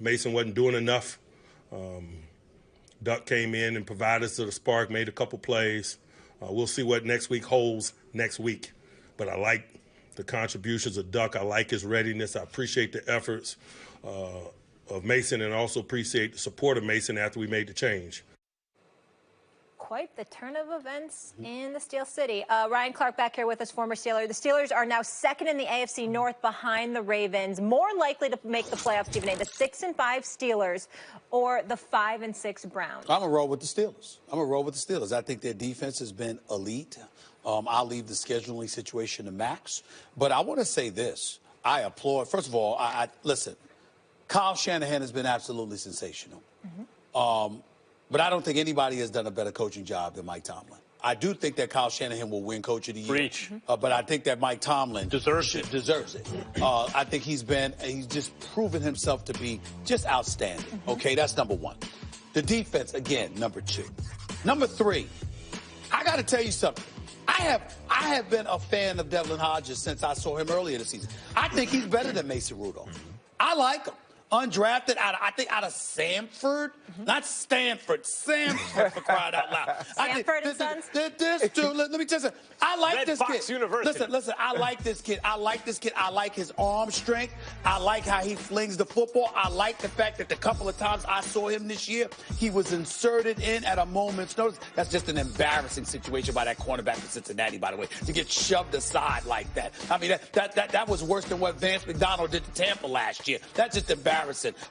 Mason wasn't doing enough. Duck came in and provided us with a spark, made a couple plays. We'll see what next week holds next week. But I like the contributions of Duck. I like his readiness. I appreciate the efforts of Mason, and also appreciate the support of Mason after we made the change. Quite the turn of events in the Steel City. Ryan Clark back here with us, former Steeler. The Steelers are now second in the AFC North behind the Ravens. More likely to make the playoffs, Stephen A., the 6-5 Steelers or the 5-6 Browns? I'm going to roll with the Steelers. I think their defense has been elite. I'll leave the scheduling situation to Max. But I want to say this. I applaud. First of all, listen, Kyle Shanahan has been absolutely sensational. But I don't think anybody has done a better coaching job than Mike Tomlin. I do think that Kyle Shanahan will win Coach of the Year. Preach. But I think that Mike Tomlin deserves it. I think he's just proven himself to be just outstanding. Okay, that's number one. The defense, again, number two. Number three, I got to tell you something. I have been a fan of Devlin Hodges since I saw him earlier this season. I think he's better than Mason Rudolph. I like him. Undrafted, I think out of Samford, not Stanford, Samford, for crying out loud. Sanford and Sons? This dude, let me tell you something. I like Red this Fox kid. University. Listen, I like this kid. I like his arm strength. I like how he flings the football. I like the fact that the couple of times I saw him this year, he was inserted in at a moment's notice. That's just an embarrassing situation by that cornerback in Cincinnati, by the way, to get shoved aside like that. I mean, that was worse than what Vance McDonald did to Tampa last year. That's just embarrassing.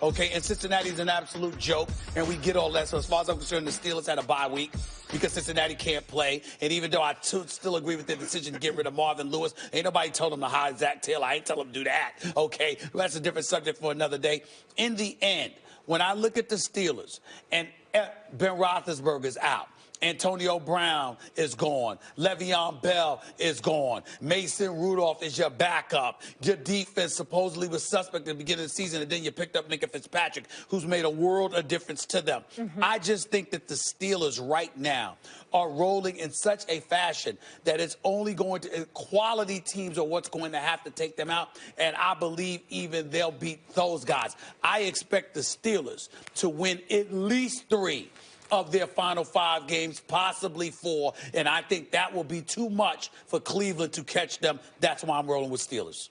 Okay, and Cincinnati's an absolute joke, and we get all that. So as far as I'm concerned, the Steelers had a bye week because Cincinnati can't play. And even though I still agree with their decision to get rid of Marvin Lewis, ain't nobody told them to hire Zach Taylor. I ain't tell them to do that. Okay, well, that's a different subject for another day. In the end, when I look at the Steelers and Ben Roethlisberger's out, Antonio Brown is gone. Le'Veon Bell is gone. Mason Rudolph is your backup. Your defense supposedly was suspect at the beginning of the season, and then you picked up Minka Fitzpatrick, who's made a world of difference to them. I just think that the Steelers right now are rolling in such a fashion that it's only going to quality teams are what's going to have to take them out, and I believe even they'll beat those guys. I expect the Steelers to win at least 3 of their final 5 games, possibly 4, and I think that will be too much for Cleveland to catch them. That's why I'm rolling with Steelers.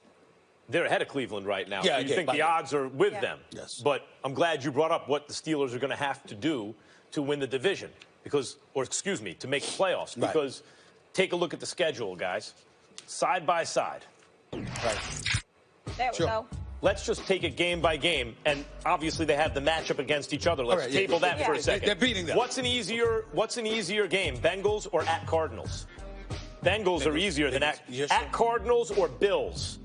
They're ahead of Cleveland right now. Yeah, so you think the odds are with them. Yes. But I'm glad you brought up what the Steelers are going to have to do to win the division, to make the playoffs. Because take a look at the schedule, guys, side by side. There we go. Let's just take it game by game, and obviously they have the matchup against each other. Let's table that for a second. They're beating them. What's an easier game, Bengals or at Cardinals? Bengals are easier than at Cardinals or Bills.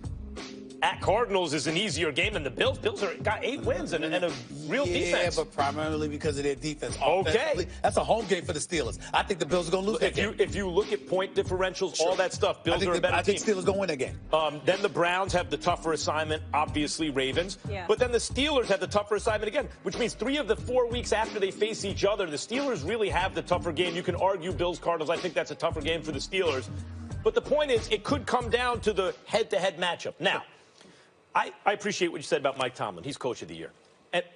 At Cardinals is an easier game than the Bills. Bills got 8 wins and a real defense. Yeah, but primarily because of their defense. Okay. That's a home game for the Steelers. I think the Bills are going to lose that game. If you look at point differentials, all that stuff, Bills are a better team. I think Steelers going to win that game. Then the Browns have the tougher assignment, obviously Ravens. Yeah. But then the Steelers have the tougher assignment again, which means 3 of the 4 weeks after they face each other, the Steelers really have the tougher game. You can argue Bills, Cardinals. I think that's a tougher game for the Steelers. But the point is, it could come down to the head-to-head matchup. Now, I appreciate what you said about Mike Tomlin. He's Coach of the Year.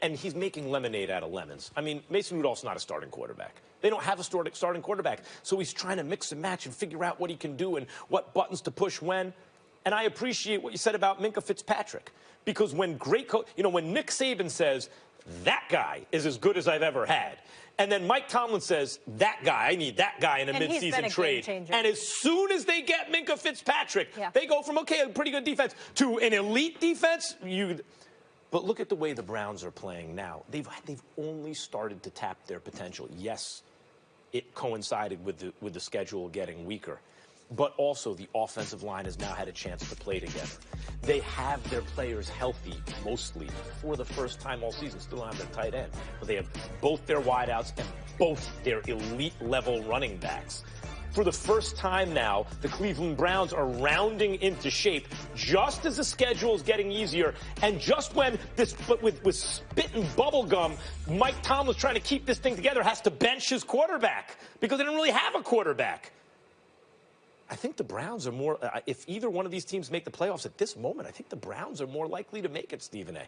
And he's making lemonade out of lemons. I mean, Mason Rudolph's not a starting quarterback. They don't have a starting quarterback. So he's trying to mix and match and figure out what he can do and what buttons to push when. And I appreciate what you said about Minka Fitzpatrick. Because when when Nick Saban says, that guy is as good as I've ever had, and then Mike Tomlin says, that guy, I need that guy in a midseason trade. And as soon as they get Minka Fitzpatrick, they go from, okay, a pretty good defense to an elite defense. But look at the way the Browns are playing now. They've only started to tap their potential. Yes, it coincided with the schedule getting weaker. But also the offensive line has now had a chance to play together. They have their players healthy, mostly, for the first time all season. Still don't have their tight end. But they have both their wideouts and both their elite-level running backs. For the first time now, the Cleveland Browns are rounding into shape just as the schedule is getting easier. And just when with spit and bubble gum, Mike Tomlin's trying to keep this thing together, has to bench his quarterback because they didn't really have a quarterback. I think the Browns are more, if either one of these teams make the playoffs at this moment, I think the Browns are more likely to make it, Stephen A.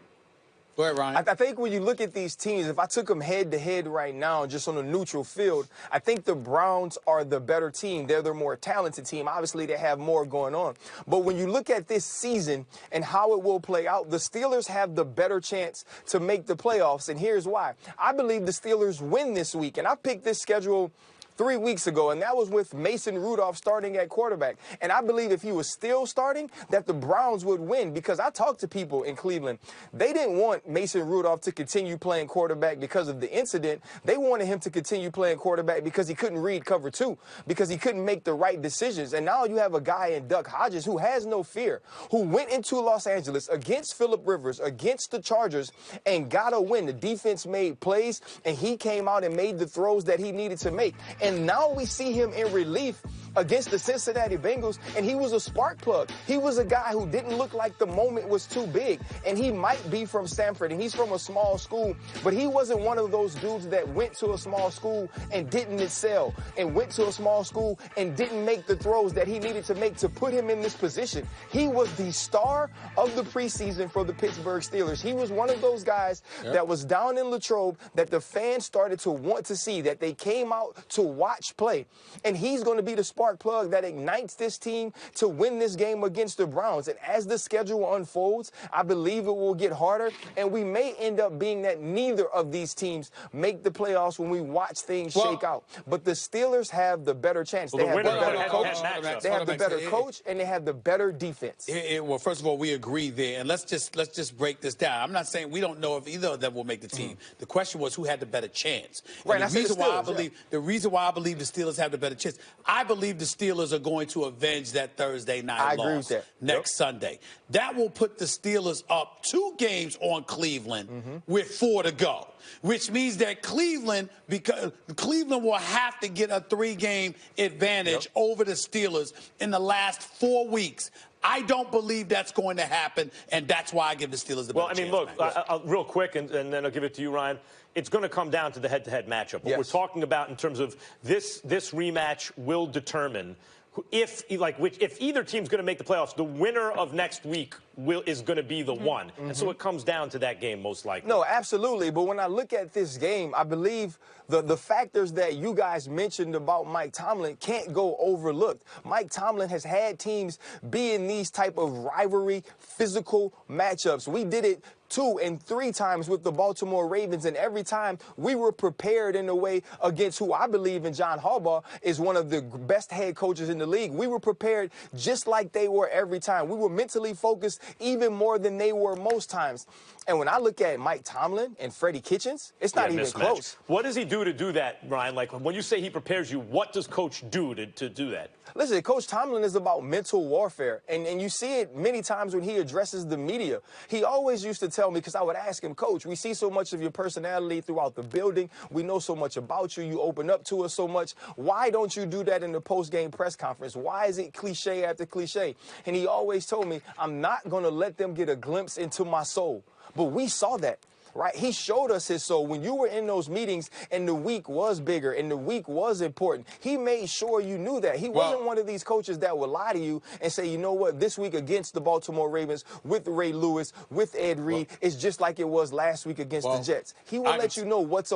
Go ahead, Ryan. I think when you look at these teams, if I took them head-to-head right now, just on a neutral field, I think the Browns are the better team. They're the more talented team. Obviously, they have more going on. But when you look at this season and how it will play out, the Steelers have the better chance to make the playoffs, and here's why. I believe the Steelers win this week, and I picked this schedule 3 weeks ago, and that was with Mason Rudolph starting at quarterback. And I believe if he was still starting, that the Browns would win, because I talked to people in Cleveland. They didn't want Mason Rudolph to continue playing quarterback because of the incident. They wanted him to continue playing quarterback because he couldn't read cover 2, because he couldn't make the right decisions. And now you have a guy in Duck Hodges who has no fear, who went into Los Angeles against Phillip Rivers, against the Chargers, and got a win. The defense made plays, and he came out and made the throws that he needed to make. And now we see him in relief against the Cincinnati Bengals, and he was a spark plug. He was a guy who didn't look like the moment was too big, and he might be from Stanford, and he's from a small school, but he wasn't one of those dudes that went to a small school and didn't excel, and went to a small school and didn't make the throws that he needed to make to put him in this position. He was the star of the preseason for the Pittsburgh Steelers. He was one of those guys that was down in Latrobe that the fans started to want to see, that they came out to watch play, and he's going to be the spark plug that ignites this team to win this game against the Browns. And as the schedule unfolds, I believe it will get harder, and we may end up being that neither of these teams make the playoffs when we watch things shake out. But the Steelers have the better chance. They have the better coach. They have the better coach, and they have the better defense. Well, first of all, we agree there, and let's just break this down. I'm not saying we don't know if either of them will make the team. The question was who had the better chance. Right. And the reason why I believe the Steelers have the better chance, I believe the Steelers are going to avenge that Thursday night loss next Sunday. That will put the Steelers up 2 games on Cleveland with 4 to go, which means that Cleveland will have to get a 3-game advantage over the Steelers in the last 4 weeks. I don't believe that's going to happen, and that's why I give the Steelers the better chance. Well, I mean, look, real quick, and then I'll give it to you, Ryan. It's going to come down to the head-to-head matchup. What we're talking about in terms of this rematch will determine if either team's going to make the playoffs, the winner of next week is going to be the one. And so it comes down to that game most likely. No, absolutely. But when I look at this game, I believe the factors that you guys mentioned about Mike Tomlin can't go overlooked. Mike Tomlin has had teams be in these type of rivalry, physical matchups. We did it 2 and 3 times with the Baltimore Ravens, and every time we were prepared in a way against who I believe in John Harbaugh is one of the best head coaches in the league. We were prepared just like they were every time. We were mentally focused even more than they were most times. And when I look at Mike Tomlin and Freddie Kitchens, it's not even close. What does he do to do that, Ryan? Like, when you say he prepares you, what does Coach do to do that? Listen, Coach Tomlin is about mental warfare, and you see it many times when he addresses the media. He always used to tell me, because I would ask him, Coach, we see so much of your personality throughout the building. We know so much about you. You open up to us so much. Why don't you do that in the post-game press conference? Why is it cliche after cliche? And he always told me, I'm not going to let them get a glimpse into my soul. But we saw that. Right? He showed us his soul. When you were in those meetings and the week was bigger and the week was important, he made sure you knew that. He wasn't one of these coaches that would lie to you and say, you know what, this week against the Baltimore Ravens with Ray Lewis, with Ed Reed, it's just like it was last week against the Jets. He will let you know what's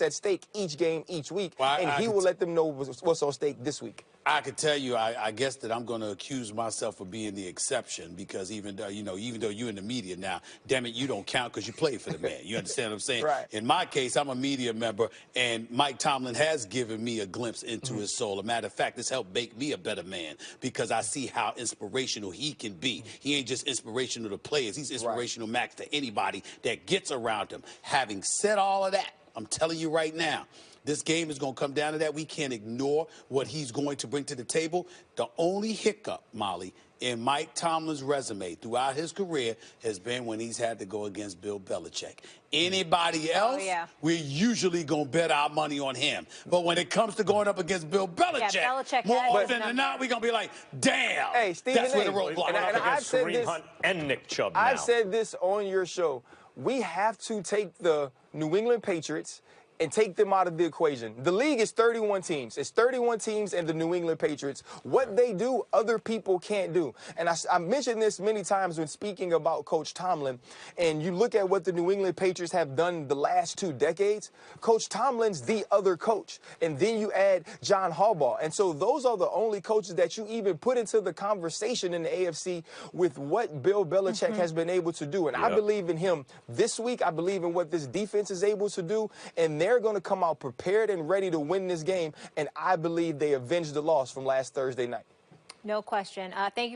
at stake each game, each week, and he will let them know what's on stake this week. I could tell you, I guess that I'm going to accuse myself of being the exception, because even though you're in the media now, damn it, you don't count because you played for the man. You understand what I'm saying? Right. In my case, I'm a media member, and Mike Tomlin has given me a glimpse into his soul. A matter of fact, it's helped make me a better man, because I see how inspirational he can be. He ain't just inspirational to players. He's inspirational, Max, to anybody that gets around him. Having said all of that, I'm telling you right now, this game is going to come down to that. We can't ignore what he's going to bring to the table. The only hiccup, Molly, in Mike Tomlin's resume throughout his career has been when he's had to go against Bill Belichick. Anybody else, we're usually going to bet our money on him. But when it comes to going up against Bill Belichick, more often than not, we're going to be like, damn, hey, Stephen, that's where the roadblock is. I've said this, Hunt and Nick Chubb now. I've said this on your show. We have to take the New England Patriots and take them out of the equation. The league is 31 teams. It's 31 teams and the New England Patriots. What they do, other people can't do. And I mentioned this many times when speaking about Coach Tomlin, and you look at what the New England Patriots have done the last 2 decades, Coach Tomlin's the other coach. And then you add John Harbaugh. And so those are the only coaches that you even put into the conversation in the AFC with what Bill Belichick has been able to do. And I believe in him this week. I believe in what this defense is able to do. And they're going to come out prepared and ready to win this game. And I believe they avenged the loss from last Thursday night. No question. Thank you.